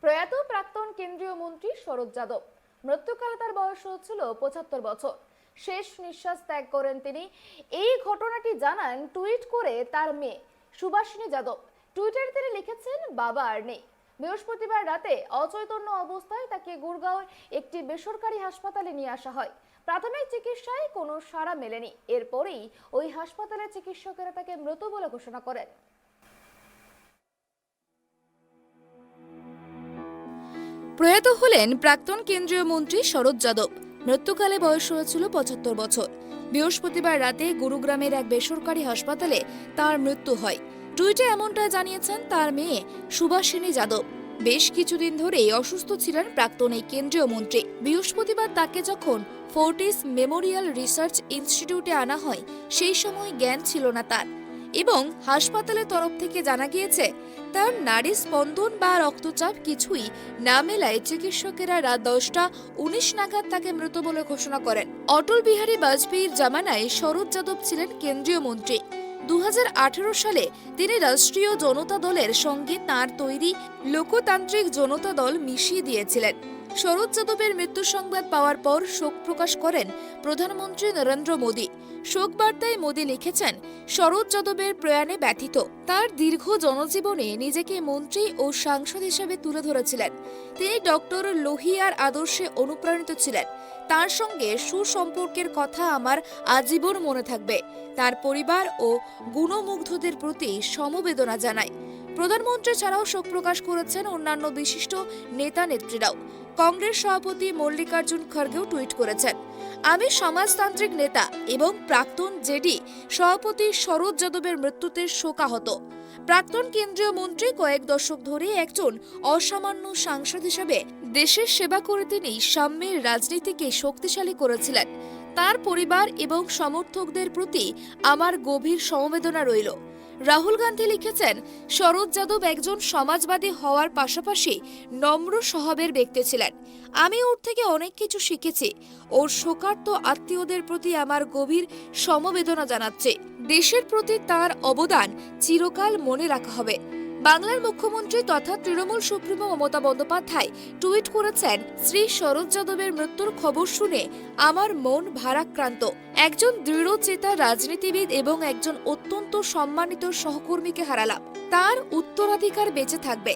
প্রয়াত প্রাক্তন কেন্দ্রীয় মন্ত্রী শরদ যাদব মৃত্যুকালে তার বয়স হচ্ছিল ৭৫ বছর। শেষ নিঃশ্বাস ত্যাগ করেন তিনি। এই ঘটনাটি জানান টুইট করে তার মেয়ে সুভাষিনী যাদব। টুইটারে তিনি লিখেছেন, বাবা আর নেই। বৃহস্পতিবার রাতে অচৈতন্য অবস্থায় তাকে গুরগাঁওয়ের একটি বেসরকারি হাসপাতালে নিয়ে আসা হয়। প্রাথমিক চিকিৎসায় কোনো সাড়া মেলেনি। এরপরেই ওই হাসপাতালের চিকিৎসকেরা তাকে মৃত বলে ঘোষণা করেন। প্রয়াত হলেন প্রাক্তন কেন্দ্রীয় মন্ত্রী শরদ যাদব। মৃত্যুকালে বয়স হয়েছিল ৭৫ বছর। বৃহস্পতিবার রাতে গুরুগ্রামের এক বেসরকারি হাসপাতালে তার মৃত্যু হয়। টুইটে এমনটা জানিয়েছেন তার মেয়ে সুভাষিনী যাদব। বেশ কিছুদিন ধরেই অসুস্থ ছিলেন প্রাক্তন এই কেন্দ্রীয় মন্ত্রী। বৃহস্পতিবার তাকে যখন ফোর্টিস মেমোরিয়াল রিসার্চ ইনস্টিটিউটে আনা হয়, সেই সময় জ্ঞান ছিল না তার, এবং হাসপাতালের তরফ থেকে জানা গিয়েছে তার নাড়ি স্পন্দন বা রক্তচাপ কিছুই না মেলায় চিকিৎসকেরা রাত ১০টা ১৯ নাগাদ তাকে মৃত বলে ঘোষণা করেন। অটল বিহারী বাজপেয়ীর জামানায় শরদ যাদব ছিলেন কেন্দ্রীয় মন্ত্রী। ২০১৮ সালে তিনি রাষ্ট্রীয় জনতা দলের সঙ্গে তাঁর তৈরি লোকতান্ত্রিক জনতা দল মিশিয়ে দিয়েছিলেন। শরদ যাদবের মৃত্যু সংবাদ পাওয়ার পর শোক প্রকাশ করেন প্রধানমন্ত্রী নরেন্দ্র মোদী। শোক বার্তায় মোদী লিখেছেন, শরদ যাদবের প্রয়াণে ব্যথিত। তার দীর্ঘ জনজীবনে নিজেকে মন্ত্রী ও সাংসদ হিসেবে তুলে ধরেছিলেন। তিনি ডক্টর লোহিয়ার আদর্শে অনুপ্রাণিত ছিলেন। তার সঙ্গে সুসম্পর্কের কথা আমার আজীবন মনে থাকবে। তার পরিবার ও গুণমুগ্ধদের প্রতি সমবেদনা জানাই। প্রধানমন্ত্রী ছাড়াও শোক প্রকাশ করেছেন অন্যান্য বিশিষ্ট নেতা নেত্রীরাও। কংগ্রেস সভাপতি মল্লিকার্জুন খড়গেও টুইট করেছেন, আমি সমাজতান্ত্রিক নেতা এবং প্রাক্তন জেডি সভাপতি শরদ যাদবের মৃত্যুতে শোকাহত। প্রাক্তন কেন্দ্রীয় মন্ত্রী কয়েক দশক ধরে একজন অসামান্য সাংসদ হিসেবে দেশের সেবা করে তিনি সাম্যের রাজনীতিকে শক্তিশালী করেছিলেন। তার পরিবার এবং সমর্থকদের প্রতি আমার গভীর সমবেদনা রইল। রাহুল গান্ধী লিখেছেন, শরদ যাদব একজন সমাজবাদী হওয়ার পাশাপাশি নম্র স্বভাবের ব্যক্তি ছিলেন। আমি ওর থেকে অনেক কিছু শিখেছি। ওর শোকার্ত আত্মীয়দের প্রতি আমার গভীর সমবেদনা জানাচ্ছে। দেশের প্রতি তার অবদান চিরকাল মনে রাখা হবে। বাংলার মুখ্যমন্ত্রী তথা তৃণমূল সুপ্রিমো মমতা বন্দ্যোপাধ্যায় টুইট করেছেন, শ্রী শরদ যাদবের মৃত্যুর খবর শুনে আমার মন ভারাক্রান্ত। একজন দৃঢ়চেতা রাজনীতিবিদ এবং একজন অত্যন্ত সম্মানিত সহকর্মীকে হারালাম। তার উত্তরাধিকার বেঁচে থাকবে।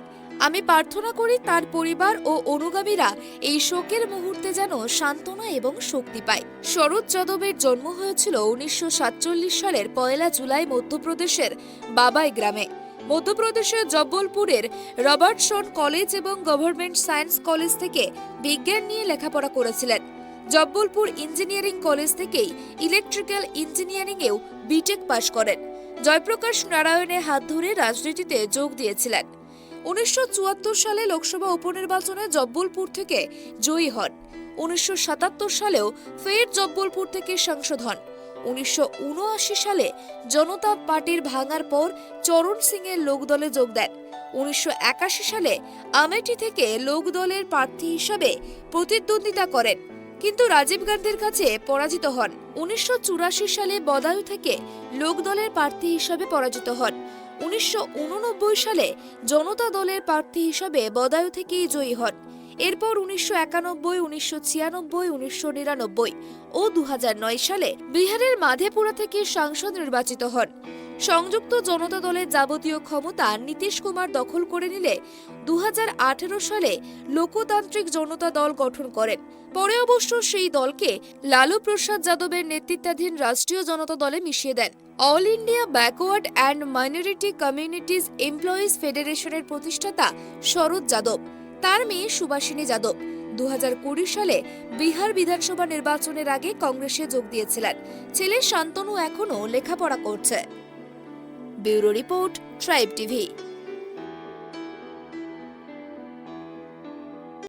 আমি প্রার্থনা করি তার পরিবার ও অনুগামীরা এই শোকের মুহূর্তে যেন সান্ত্বনা এবং শক্তি পায়। শরদ যাদবের জন্ম হয়েছিল ১৯৪৭ সালের ১ জুলাই মধ্যপ্রদেশের বাবাই গ্রামে। মধ্যপ্রদেশের জব্বলপুরের রবার্টসন কলেজ এবং গভর্নমেন্ট সায়েন্স কলেজ থেকে বিজ্ঞান নিয়ে লেখাপড়া করেছিলেন। জব্বলপুর ইঞ্জিনিয়ারিং কলেজ থেকেই ইলেকট্রিক্যাল ইঞ্জিনিয়ারিংয়েও বিটেক পাশ করেন। জয়প্রকাশ নারায়ণের হাত ধরে রাজনীতিতে যোগ দিয়েছিলেন। ১৯৭৪ সালে লোকসভা উপনির্বাচনে জব্বলপুর থেকে জয়ী হন। ১৯৭৭ সালেও ফের জব্বলপুর থেকে সাংসদ হন। ১৯৭৯ সালে জনতা পার্টির ভাঙার পর চরণ সিং এর লোকদলে যোগ দেন। ১৯৮১ সালে আমেঠি থেকে লোকদলের প্রার্থী হিসাবে প্রতিদ্বন্দ্বিতা করেন, কিন্তু রাজীব গান্ধীর কাছে পরাজিত হন। ১৯৮৪ সালে বদায়ু থেকে লোকদলের প্রার্থী হিসাবে পরাজিত হন। ১৯৮৯ সালে জনতা দলের প্রার্থী হিসাবে বদায়ু থেকেই জয়ী হন। এরপর ১৯৯১, ১৯৯৬, ১৯৯৯ ও ২০০৯ সালে বিহারের মাধেপুরা থেকে সাংসদ নির্বাচিত হন। সংযুক্ত জনতা দলের যাবতীয় ক্ষমতা নীতিশ কুমার দখল করে নিলে ২০১৮ সালে লোকতান্ত্রিক জনতা দল গঠন করেন। পরে অবশ্য সেই দলকে লালু প্রসাদ যাদবের নেতৃত্বাধীন রাষ্ট্রীয় জনতা দলে মিশিয়ে দেন। All India backward and minority communities employees ফেডারেশনের প্রতিষ্ঠাতা শরদ যাদব। তার মেয়ে সুভাষিনী যাদব ২০২০ সালে বিহার বিধানসভা নির্বাচনের আগে কংগ্রেসে যোগ দিয়েছিলেন। ছেলে শান্তনু এখনও লেখাপড়া করছে। Bureau report, tribe TV.